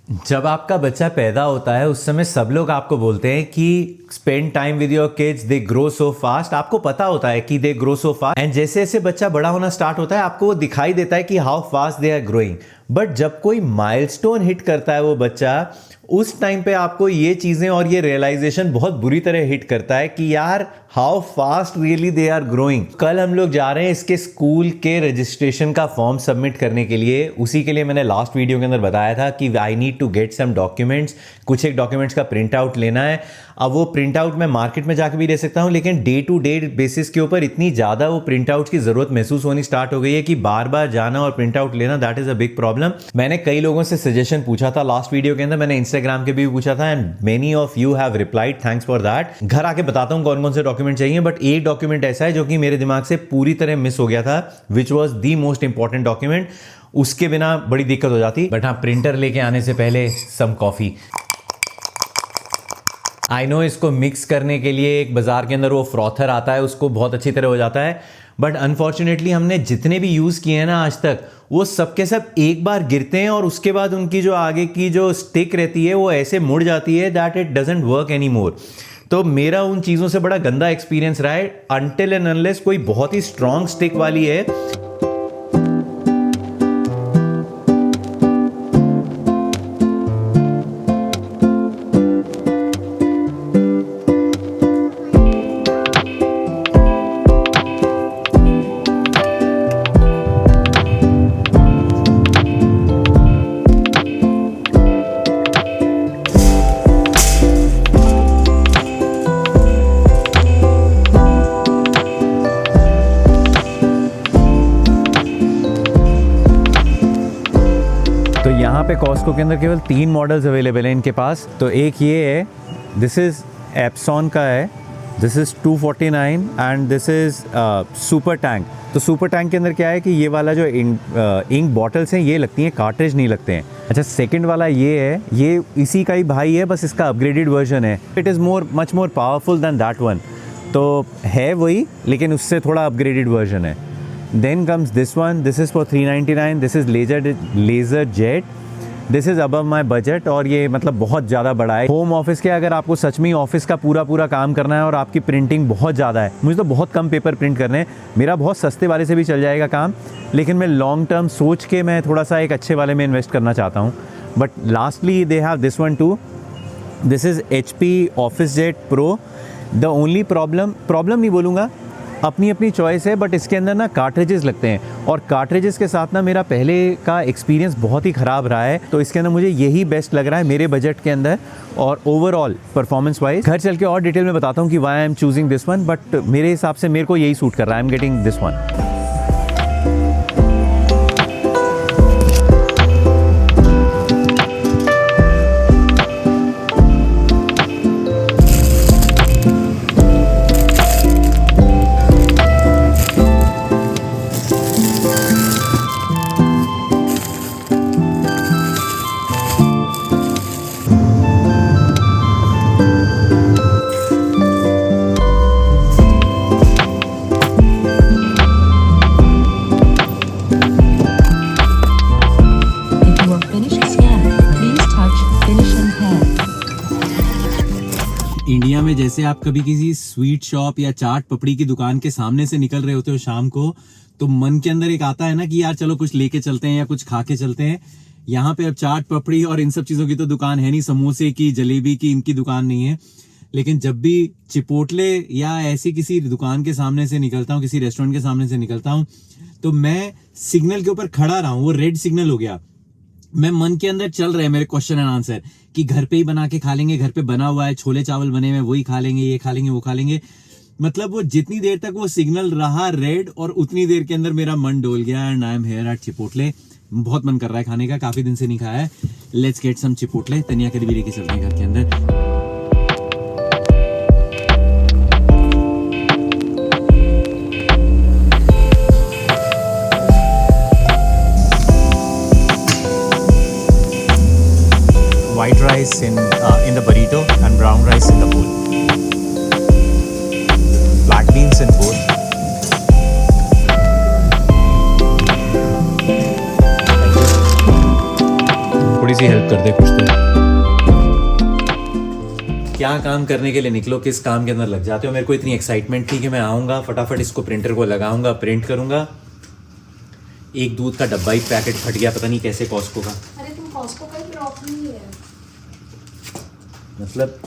जब आपका बच्चा पैदा होता है उस समय सब लोग आपको बोलते हैं कि spend time with your kids, they grow so fast. आपको पता होता है कि they grow so fast and जैसे जैसे बच्चा बड़ा होना स्टार्ट होता है आपको वो दिखाई देता है कि how fast they are growing. But जब कोई माइलस्टोन हिट करता है वो बच्चा, उस टाइम पे आपको ये चीजें और ये रियलाइजेशन बहुत बुरी तरह हिट करता है कि यार how fast really they are growing. कल हम लोग जा रहे हैं इसके स्कूल के रजिस्ट्रेशन का फॉर्म सबमिट करने के लिए। उसी के लिए मैंने लास्ट वीडियो के अंदर बताया था कि I need to get some documents, कुछ एक डॉक्यूमेंट्स का प्रिंट आउट लेना है। अब वो प्रिंट आउट मैं मार्केट में जाकर भी ले सकता हूँ, लेकिन डे टू डे बेसिस के ऊपर इतनी ज़्यादा वो प्रिंट आउट की ज़रूरत महसूस होनी स्टार्ट हो गई है कि बार बार जाना और प्रिंट आउट लेना, that is a big problem. मैंने कई लोगों से सजेशन पूछा था लास्ट वीडियो के अंदर, मैंने इंस्टाग्राम के भी पूछा था and many of you have replied, thanks for that. घर आके बताता हूँ कौन कौन से डॉक्यूमेंट चाहिए, बट एक डॉक्यूमेंट ऐसा है जो कि मेरे दिमाग से पूरी तरह मिस हो गया था, which was the most important document. उसके बिना बड़ी दिक्कत हो जाती। बट हाँ, प्रिंटर लेके आने से पहले सम कॉफी। आई नो इसको मिक्स करने के लिए एक बाजार के अंदर वो फ्रॉथर आता है, उसको बहुत अच्छी तरह हो जाता है, बट अनफॉर्चुनेटली हमने जितने भी यूज़ किए हैं ना आज तक, वो सब के सब एक बार गिरते हैं और उसके बाद उनकी जो आगे की जो स्टिक रहती है वो ऐसे मुड़ जाती है that it doesn't work any more. तो मेरा उन चीज़ों से बड़ा गंदा एक्सपीरियंस रहा है, अनटिल एंड अनलेस कोई बहुत ही स्ट्रॉन्ग स्टिक वाली है। तो यहाँ पे कॉस्को के अंदर केवल 3 मॉडल्स अवेलेबल हैं इनके पास। तो एक ये है, दिस इज़ एप्सॉन का है, this is 249 and this is super tank. तो सुपर टैंक के अंदर क्या है कि ये वाला जो इंक बॉटल्स हैं ये लगती हैं, कार्ट्रिज नहीं लगते हैं। अच्छा, सेकंड वाला ये है, ये इसी का ही भाई है, बस इसका अपग्रेडेड वर्जन है। It is much more powerful then that one. तो है वही, लेकिन उससे थोड़ा अपग्रेडेड वर्जन है। Then comes this one, this is for 399, this is laser jet, this is above my budget और ये मतलब बहुत ज़्यादा बड़ा है। होम ऑफिस के अगर आपको सच में ऑफिस का पूरा काम करना है और आपकी प्रिंटिंग बहुत ज़्यादा है, मुझे तो बहुत कम पेपर प्रिंट करने हैं, मेरा बहुत सस्ते वाले से भी चल जाएगा काम, लेकिन मैं लॉन्ग टर्म सोच के मैं थोड़ा सा एक अच्छे वाले में इन्वेस्ट करना चाहता हूँ। But lastly they have this one two, this is HP OfficeJet Pro। The only problem नहीं बोलूँगा, अपनी अपनी चॉइस है, बट इसके अंदर ना कार्ट्रिजेस लगते हैं और कार्ट्रिजेस के साथ ना मेरा पहले का एक्सपीरियंस बहुत ही ख़राब रहा है। तो इसके अंदर मुझे यही बेस्ट लग रहा है मेरे बजट के अंदर और ओवरऑल परफॉर्मेंस वाइज। घर चल के और डिटेल में बताता हूँ कि why I am choosing this one, but मेरे हिसाब से मेरे को यही सूट कर रहा है। I am getting this one. India में जैसे आप कभी किसी स्वीट शॉप या चाट पपड़ी की दुकान के सामने से निकल रहे होते हो शाम को, तो मन के अंदर एक आता है ना कि यार चलो कुछ लेके चलते हैं या कुछ खा के चलते हैं। यहाँ पे अब चाट पपड़ी और इन सब चीजों की तो दुकान है नहीं, समोसे की, जलेबी की, इनकी दुकान नहीं है। लेकिन जब भी चिपोटले या ऐसी किसी दुकान के सामने से निकलता हूँ, किसी रेस्टोरेंट के सामने से निकलता हूँ, तो मैं सिग्नल के ऊपर खड़ा रहा हूँ, वो रेड सिग्नल हो गया, मैं मन के अंदर चल रहे हैं मेरे क्वेश्चन एंड आंसर कि घर पे ही बना के खा लेंगे, घर पे बना हुआ है, छोले चावल बने हुए वही खा लेंगे, ये खा लेंगे, वो खा लेंगे। मतलब वो जितनी देर तक वो सिग्नल रहा रेड और उतनी देर के अंदर मेरा मन डोल गया and I am here eight chipotle. बहुत मन कर रहा है खाने का, काफी दिन से नहीं खाया है। Let's get some Chipotle. Tania के भी लेके चलते हैं घर के अंदर। White rice in the burrito and brown rice in the bowl. Black beans in both. थोड़ी सी हेल्प कर दे कुछ तो। क्या काम करने के लिए निकलो, किस काम के अंदर लग जाते हो। मेरे को इतनी एक्साइटमेंट थी कि मैं आऊँगा, फटाफट इसको प्रिंटर को लगाऊंगा, प्रिंट करूँगा। एक दूध का डब्बा ही पैकेट फट गया, पता नहीं कैसे कॉस्को का। अरे तुम कॉस्को का ही प्रॉब्लम ही है। मतलब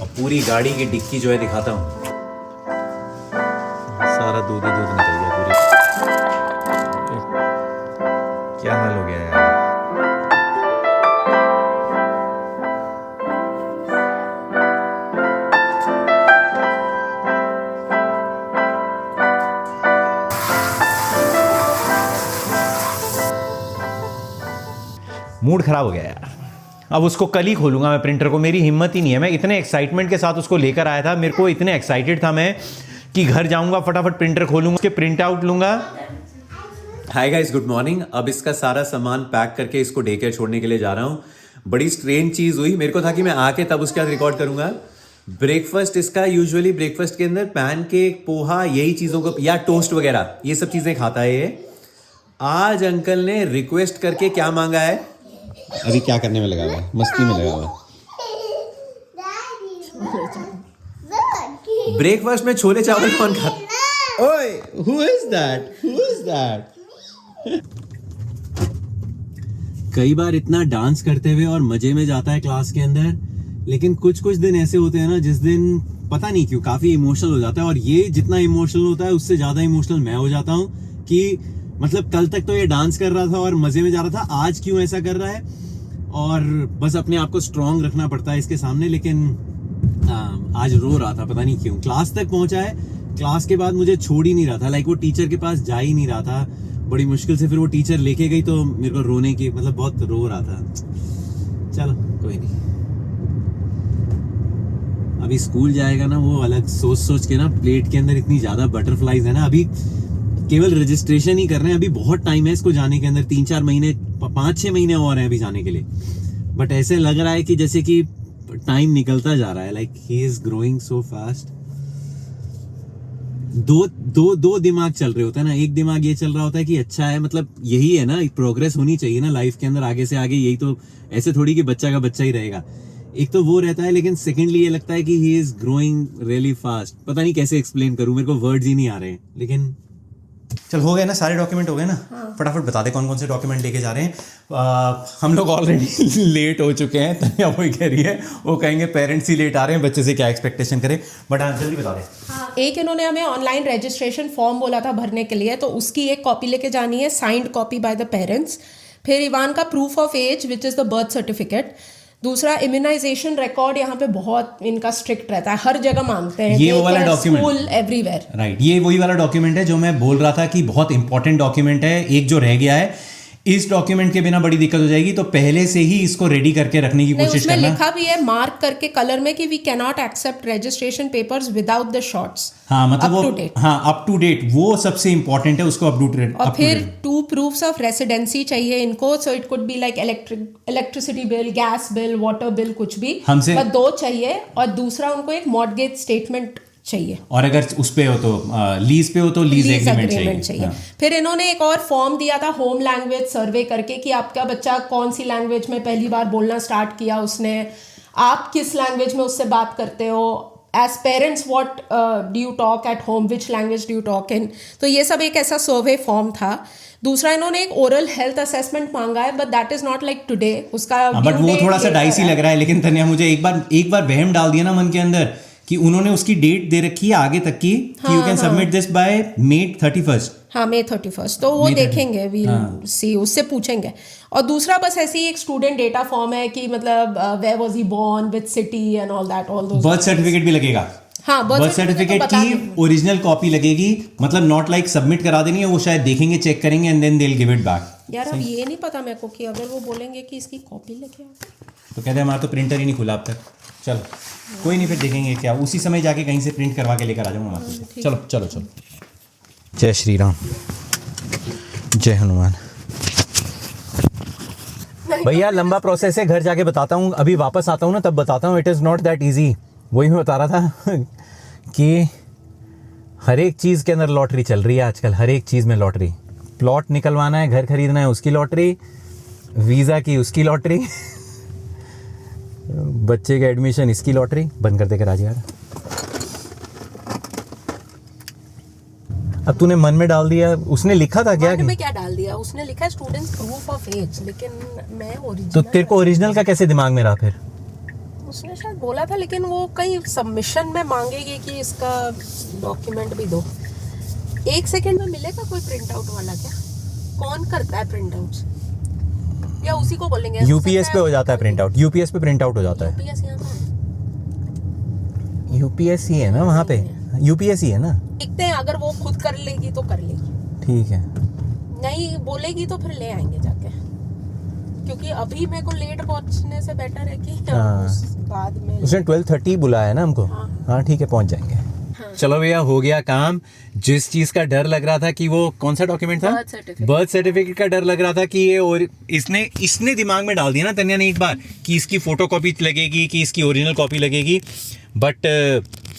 और पूरी गाड़ी की डिक्की जो है दिखाता हूँ, सारा दूध ही दूध निकल गया पूरी। क्या हाल हो गया यार। मूड खराब हो गया यार। अब उसको कल ही खोलूंगा मैं प्रिंटर को, मेरी हिम्मत ही नहीं है। मैं इतने एक्साइटमेंट के साथ उसको लेकर आया था, मेरे को इतने एक्साइटेड था मैं कि घर जाऊंगा, फटाफट प्रिंटर खोलूंगा, उसके प्रिंट आउट लूंगा। Hi guys, good morning. अब इसका सारा सामान पैक करके इसको डे केयर छोड़ने के लिए जा रहा हूँ। बड़ी स्ट्रेंज चीज़ हुई, मेरे को था कि मैं आके तब उसके बाद रिकॉर्ड करूंगा। ब्रेकफास्ट इसका यूजुअली ब्रेकफास्ट के अंदर पैनकेक, पोहा, यही चीज़ों को, या टोस्ट वगैरह, ये सब चीज़ें खाता है ये। आज अंकल ने रिक्वेस्ट करके क्या मांगा है, अभी क्या करने में लगा हुआ है, मस्ती में लगा हुआ है। ब्रेकफास्ट में छोले चावल कौन खाता? ओए, who is that? Who is that? कई बार इतना डांस करते हुए और मजे में जाता है क्लास के अंदर, लेकिन कुछ कुछ दिन ऐसे होते हैं ना जिस दिन पता नहीं क्यों काफी इमोशनल हो जाता है। और ये जितना इमोशनल होता है उससे ज्यादा इमोशनल मैं हो जाता हूँ कि मतलब कल तक तो ये डांस कर रहा था और मजे में जा रहा था, आज क्यों ऐसा कर रहा है। और बस अपने आप को स्ट्रांग रखना पड़ता है इसके सामने। लेकिन आज रो रहा था, पता नहीं क्यों। क्लास तक पहुंचा है, क्लास के बाद मुझे छोड़ ही नहीं रहा था, लाइक वो टीचर के पास जा ही नहीं रहा था। बड़ी मुश्किल से फिर वो टीचर लेके गई तो मेरे को रोने की, मतलब बहुत रो रहा था। चलो कोई नहीं, अभी स्कूल जाएगा ना, वो अलग सोच सोच के ना प्लेट के अंदर इतनी ज्यादा बटरफ्लाईज है ना। अभी केवल रजिस्ट्रेशन ही कर रहे हैं, अभी बहुत टाइम है इसको जाने के अंदर, 3-4 महीने, 5-6 महीने और हैं अभी जाने के लिए। बट ऐसे लग रहा है कि जैसे कि टाइम निकलता जा रहा है, like he is growing so fast. दो दिमाग चल रहे होते हैं ना। एक दिमाग ये चल रहा होता है कि अच्छा है, मतलब यही है ना, प्रोग्रेस होनी चाहिए ना लाइफ के अंदर, आगे से आगे, यही तो, ऐसे थोड़ी कि बच्चा का बच्चा ही रहेगा। एक तो वो रहता है, लेकिन सेकेंडली ये लगता है कि he is growing really fast. पता नहीं कैसे एक्सप्लेन करूं, मेरे को वर्ड्स ही नहीं आ रहे हैं। लेकिन चल, हो गए ना सारे डॉक्यूमेंट, हो गए ना। हाँ। फटाफट बता दे कौन कौन से डॉक्यूमेंट लेके जा रहे हैं। हम लोग ऑलरेडी लेट हो चुके हैं। तनिया वही कह रही है, वो कहेंगे पेरेंट्स ही लेट आ रहे हैं, बच्चे से क्या एक्सपेक्टेशन करें। बट हाँ, जल्दी बता दे। हाँ, एक इन्होंने हमें ऑनलाइन रजिस्ट्रेशन फॉर्म बोला था भरने के लिए, तो उसकी एक कॉपी लेके जानी है, signed copy by the parents. फिर इवान का proof of age which is the birth certificate. दूसरा, इम्यूनाइजेशन रिकॉर्ड यहाँ पे बहुत इनका स्ट्रिक्ट रहता है, हर जगह मांगते हैं। ये वो वाला डॉक्यूमेंट, स्कूल एवरीवेयर, राइट, ये वही वाला डॉक्यूमेंट है जो मैं बोल रहा था कि बहुत इंपॉर्टेंट डॉक्यूमेंट है। एक जो रह गया है, इस डॉक्यूमेंट के बिना बड़ी दिक्कत हो जाएगी, तो पहले से ही इसको रेडी करके रखने की कोशिश उसमें करना। लिखा भी है मार्क करके कलर में कि we can not accept registration papers without the shorts. हाँ, मतलब वो, up to date। हाँ, अप टू डेट, वो सबसे इंपॉर्टेंट है, उसको अप टू डेट। और फिर 2 proofs ऑफ रेसिडेंसी चाहिए इनको, so it could be like electricity bill, gas bill, water bill, कुछ भी हमसे, बस 2 चाहिए। और दूसरा, उनको एक मॉर्गेज स्टेटमेंट चाहिए, और अगर उस पे हो तो लीज पे हो तो लीज एग्रीमेंट चाहिए। हाँ। फिर इन्होंने एक और फॉर्म दिया था होम लैंग्वेज सर्वे करके कि आपका बच्चा कौन सी लैंग्वेज में पहली बार बोलना स्टार्ट किया उसने, आप किस लैंग्वेज में उससे बात करते हो, as parents what do you talk at home, which language do you talk in. तो ये सब एक ऐसा सर्वे फॉर्म था। दूसरा, इन्होंने एक ओरल हेल्थ असेसमेंट मांगा है, but that is not like today, उसका बट वो थोड़ा सा डाइसी लग रहा है। लेकिन तन्या, मुझे एक बार वहम डाल दिया ना मन के अंदर कि उन्होंने उसकी डेट दे रखी है आगे तक की, कि you can submit this by May 31st। हाँ, May 31st, तो वो देखेंगे, वील सी, उससे पूछेंगे। और दूसरा बस ऐसी एक स्टूडेंट डेटा फॉर्म है कि मतलब where was he born, which city and all that, all those. Birth certificate भी लगेगा। हाँ, बर्थ सर्टिफिकेट की ओरिजिनल कॉपी लगेगी, मतलब नॉट लाइक सबमिट करा देनी है, वो शायद देखेंगे, चेक करेंगे and then they will give it back. यार अब ये नहीं पता मेरे को कि अगर वो बोलेंगे कि इसकी कॉपी लेके आओ, तो कहते हैं हमारा तो प्रिंटर ही नहीं खुला अब तक। चलो कोई नहीं, फिर देखेंगे क्या, उसी समय जाके कहीं से प्रिंट करवा के लेकर आ जाऊंगा मार्केट से। चलो चलो चलो। जय श्री राम, जय हनुमान। भैया लंबा प्रोसेस है, घर जाके बताता हूँ, अभी वापस आता हूँ ना तब बताता हूँ। It is not that easy. वही मैं बता रहा था कि हर एक चीज़ के अंदर लॉटरी चल रही है आजकल, हर एक चीज़ में लॉटरी। प्लॉट निकलवाना है, घर खरीदना है, उसकी लॉटरी, वीज़ा की उसकी लॉटरी, बच्चे का एडमिशन इसकी लॉटरी। बंद कर दे कर आज यार। अब तूने मन में डाल दिया, उसने लिखा था क्या? मन में क्या डाल दिया? उसने लिखा है स्टूडेंट्स प्रूफ ऑफ एज, लेकिन मैं ओरिजिनल। तो तेरे को ओरिजिनल का कैसे दिमाग में रहा फिर? उसने शायद बोला था, लेकिन वो कहीं सबमिशन में मांगेगी कि इसका डॉक्यूमेंट भी दो। 1 सेकंड में मिलेगा कोई प्रिंट आउट वाला क्या? कौन करता है प्रिंट आउट? या उसी को बोलेंगे? यूपीएस पे हो जाता है प्रिंट आउट, यूपीएस पे प्रिंट आउट हो जाता है। यूपीएस यहाँ का यूपीएस ही है ना वहाँ पे, यूपीएस ही है ना। देखते हैं, अगर वो खुद कर लेगी तो कर लेगी, ठीक है। नहीं बोलेगी तो फिर ले आएंगे जाके, क्योंकि अभी मेरे को लेट पहुंचने से बेटर है कि बाद में। उसने 12:30 बुलाया है ना हमको। हाँ ठीक है, पहुंच जाएंगे। चलो भैया, हो गया काम। जिस चीज का डर लग रहा था कि वो कौन सा डॉक्यूमेंट था, बर्थ सर्टिफिकेट का डर लग रहा था कि ये, और इसने दिमाग में डाल दिया ना तन्या ने एक बार कि इसकी फोटोकॉपी लगेगी कि इसकी ओरिजिनल कॉपी लगेगी, बट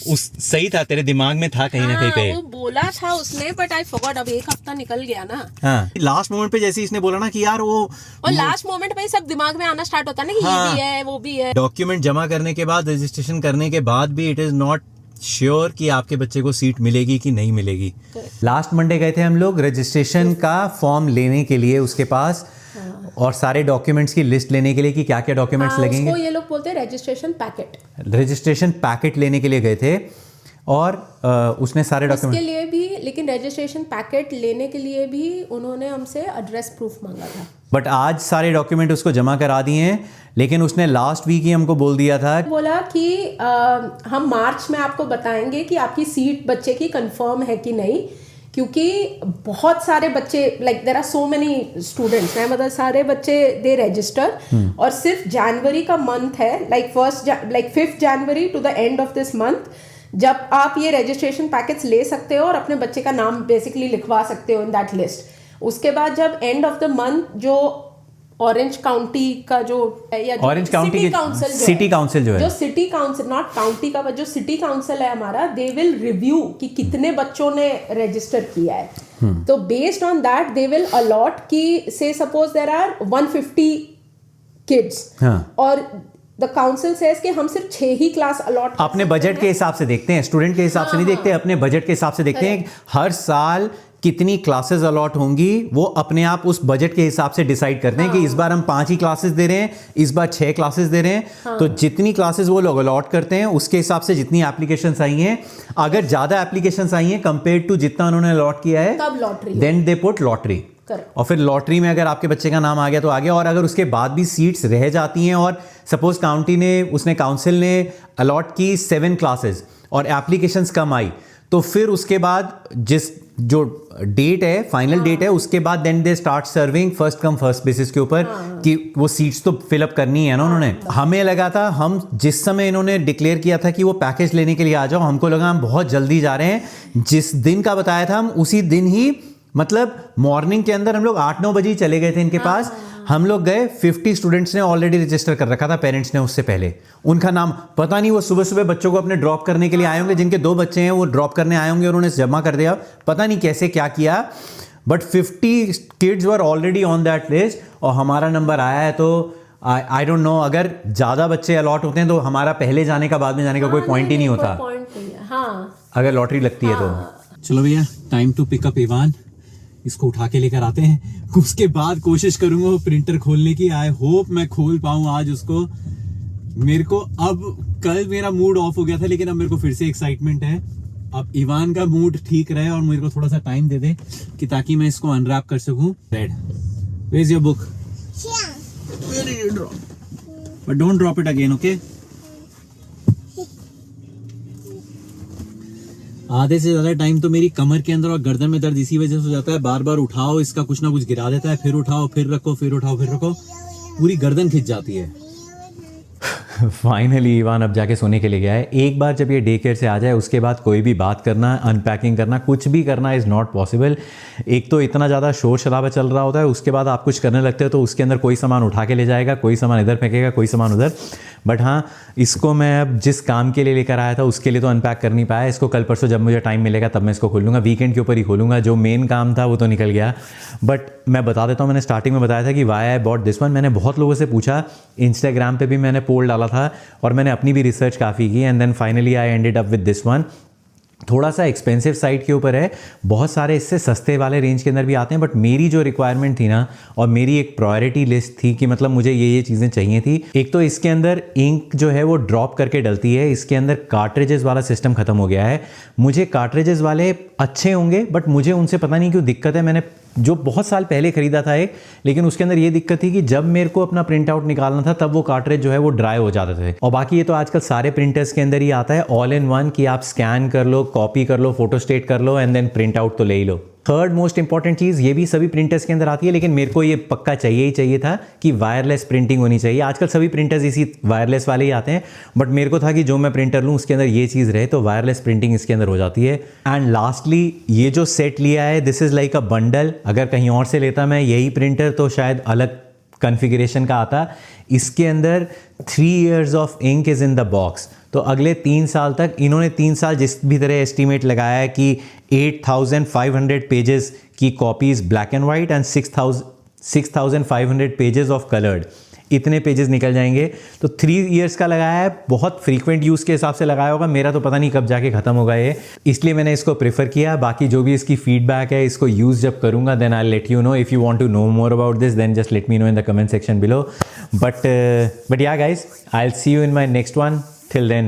उस सही था, तेरे दिमाग में था कहीं ना कहीं पे। वो बोला था उसने, बट आई फॉरगॉट। अब 1 हफ्ता निकल गया ना। हाँ, लास्ट मोमेंट पे जैसे इसने बोला ना कि यार वो, और लास्ट मोमेंट पे ही सब दिमाग में आना स्टार्ट होता है ना कि ये भी है वो भी है। डॉक्यूमेंट जमा करने के बाद, रजिस्ट्रेशन करने के बाद भी इट इज नॉट श्योर कि आपके बच्चे को सीट मिलेगी कि नहीं मिलेगी। लास्ट मंडे गए थे हम लोग रजिस्ट्रेशन का फॉर्म लेने के लिए उसके पास, और सारे डॉक्यूमेंट्स की लिस्ट लेने के लिए कि क्या क्या डॉक्यूमेंट्स लगेंगे। उसको ये लोग बोलते हैं रजिस्ट्रेशन पैकेट। रजिस्ट्रेशन पैकेट लेने के लिए गए थे, और उसने सारे डॉक्यूमेंट के लिए भी, लेकिन रजिस्ट्रेशन पैकेट लेने के लिए भी उन्होंने हमसे एड्रेस प्रूफ मांगा था। बट आज सारे डॉक्यूमेंट उसको जमा करा दिए हैं, लेकिन उसने लास्ट वीक ही हमको बोल दिया था, बोला कि हम मार्च में आपको बताएंगे कि आपकी सीट बच्चे की कंफर्म है कि नहीं, क्योंकि बहुत सारे बच्चे, like there are so many students हैं, मतलब सारे बच्चे दे रजिस्टर, और सिर्फ जनवरी का मंथ है, like 5th January to the end of this month, जब आप ये रजिस्ट्रेशन पैकेट्स ले सकते हो और अपने बच्चे का नाम बेसिकली लिखवा सकते हो इन दैट लिस्ट। उसके बाद जब एंड ऑफ द मंथ जो ऑरेंज काउंटी का जो या ऑरेंज काउंटी सिटी काउंसिल जो सिटी काउंसिल, नॉट काउंटी का, जो सिटी काउंसिल है हमारा, दे विल रिव्यू कि कितने बच्चों ने रजिस्टर किया है। तो based on that they will allot कि से सपोज देयर आर 150 किड्स, और द काउंसिल सेज कि हम सिर्फ 6 ही क्लास अलॉट अपने बजट के हिसाब से देखते हैं, स्टूडेंट के हिसाब से नहीं देखते, अपने बजट के हिसाब से देखते हैं। हर साल कितनी क्लासेस अलॉट होंगी वो अपने आप उस बजट के हिसाब से डिसाइड करते हैं कि इस बार हम 5 ही क्लासेस दे रहे हैं, इस बार 6 क्लासेस दे रहे हैं। तो जितनी क्लासेस वो लोग अलॉट करते हैं उसके हिसाब से जितनी एप्लीकेशंस आई हैं, अगर ज्यादा एप्लीकेशंस आई हैं कंपेयर टू जितना उन्होंने अलॉट किया है, तब lottery, then they put lottery. और फिर लॉटरी में अगर आपके बच्चे का नाम आ गया तो आ गया, और अगर उसके बाद भी सीट्स रह जाती हैं, और सपोज काउंसिल ने अलॉट की 7 क्लासेस और एप्लीकेशंस कम आई, तो फिर उसके बाद जो डेट है, फाइनल डेट है, उसके बाद then they start serving first come first basis के ऊपर कि वो सीट्स तो फिलअप करनी है ना उन्होंने। हमें लगा था, हम जिस समय इन्होंने डिक्लेयर किया था कि वो पैकेज लेने के लिए आ जाओ, हमको लगा हम बहुत जल्दी जा रहे हैं। जिस दिन का बताया था हम उसी दिन ही, मतलब मॉर्निंग के अंदर हम लोग 8-9 बजे चले गए थे इनके पास। हम लोग गए, 50 स्टूडेंट्स ने ऑलरेडी रजिस्टर कर रखा था, पेरेंट्स ने उससे पहले। उनका नाम पता नहीं, वो सुबह सुबह बच्चों को अपने ड्रॉप करने के लिए आए होंगे, जिनके 2 बच्चे हैं वो ड्रॉप करने आए होंगे, उन्होंने जमा कर दिया, पता नहीं कैसे क्या किया, but 50 kids were already on that list, और हमारा नंबर आया है। तो आई डोंट नो, अगर ज़्यादा बच्चे अलॉट होते हैं तो हमारा पहले जाने का बाद में जाने का कोई पॉइंट ही नहीं होता, अगर लॉटरी लगती है तो। चलो भैया, टाइम टू पिकअप इवान। इसको उठा के लेकर आते हैं, उसके बाद कोशिश करूंगा वो प्रिंटर खोलने की। आई होप मैं खोल पाऊं आज उसको। मेरे को अब, कल मेरा मूड ऑफ हो गया था, लेकिन अब मेरे को फिर से एक्साइटमेंट है। अब इवान का मूड ठीक रहे और मेरे को थोड़ा सा टाइम दे दे कि ताकि मैं इसको अनरैप कर सकूं। Red, where is your book? Where did you drop? But don't drop it again, okay? आधे से ज्यादा टाइम तो मेरी कमर के अंदर और गर्दन में दर्द इसी वजह से हो जाता है। बार बार उठाओ, इसका कुछ ना कुछ गिरा देता है, फिर उठाओ, फिर रखो, फिर उठाओ, फिर रखो, पूरी गर्दन खिंच जाती है। फाइनली इवान अब जाके सोने के लिए गया है। एक बार जब ये डे केयर से आ जाए उसके बाद कोई भी बात करना, अनपैकिंग करना, कुछ भी करना इज़ नॉट पॉसिबल। एक तो इतना ज़्यादा शोर शराबा चल रहा होता है, उसके बाद आप कुछ करने लगते हो तो उसके अंदर कोई सामान उठा के ले जाएगा, कोई सामान इधर फेंकेगा, कोई सामान उधर। बट हाँ, इसको मैं अब जिस काम के लिए लेकर आया था उसके लिए तो अनपैक कर नहीं पाया। इसको कल परसों जब मुझे टाइम मिलेगा तब मैं इसको खोलूँगा, वीकेंड के ऊपर ही खोलूँगा। जो मेन काम था वो तो निकल गया। बट मैं बता देता हूँ, मैंने स्टार्टिंग में बताया था कि why I bought this one. मैंने बहुत लोगों से पूछा, इंस्टाग्राम पे भी मैंने पोल डाला था और मैंने अपनी भी रिसर्च काफ़ी की, and then finally I ended up with this one. थोड़ा सा एक्सपेंसिव साइड के ऊपर है, बहुत सारे इससे सस्ते वाले रेंज के अंदर भी आते हैं, बट मेरी जो रिक्वायरमेंट थी ना, और मेरी एक प्रायोरिटी लिस्ट थी कि मतलब मुझे ये चीज़ें चाहिए थी। एक तो इसके अंदर इंक जो है वो ड्रॉप करके डलती है, इसके अंदर कार्ट्रिजेस वाला सिस्टम खत्म हो गया है। मुझे कार्ट्रिजेस वाले अच्छे होंगे बट मुझे उनसे पता नहीं क्यों दिक्कत है। मैंने जो बहुत साल पहले खरीदा था एक, लेकिन उसके अंदर ये दिक्कत थी कि जब मेरे को अपना प्रिंट आउट निकालना था तब वो कार्ट्रिज जो है वो ड्राई हो जाते थे। और बाकी ये तो आजकल सारे प्रिंटर्स के अंदर ही आता है, ऑल इन वन, कि आप स्कैन कर लो, कॉपी कर लो, फोटो स्टेट कर लो एंड देन प्रिंट आउट तो ले ही लो। थर्ड मोस्ट इंपॉर्टेंट चीज़, ये भी सभी प्रिंटर्स के अंदर आती है, लेकिन मेरे को ये पक्का चाहिए ही चाहिए था कि वायरलेस प्रिंटिंग होनी चाहिए। आजकल सभी प्रिंटर्स इसी वायरलेस वाले ही आते हैं, बट मेरे को था कि जो मैं प्रिंटर लूँ उसके अंदर ये चीज़ रहे, तो वायरलेस प्रिंटिंग इसके अंदर हो जाती है। एंड लास्टली ये जो सेट लिया है, this is like a bundle. अगर कहीं और से लेता मैं यही प्रिंटर तो शायद अलग कॉन्फ़िगरेशन का आता। इसके अंदर 3 years of ink is in the box. तो अगले 3 साल तक इन्होंने 3 साल जिस भी तरह एस्टीमेट लगाया है कि 8500 पेजेस की copies black and white and 6500 pages of coloured, इतने पेजेस निकल जाएंगे। तो 3 years का लगाया है, बहुत फ्रीक्वेंट यूज़ के हिसाब से लगाया होगा। मेरा तो पता नहीं कब जाके ख़त्म होगा ये, इसलिए मैंने इसको प्रेफर किया। बाकी जो भी इसकी फीडबैक है, इसको यूज़ जब करूँगा then I let you know. If you want to know more about this then just let me know in the comment section below. But yeah guys, I will see you in my next one. Till then,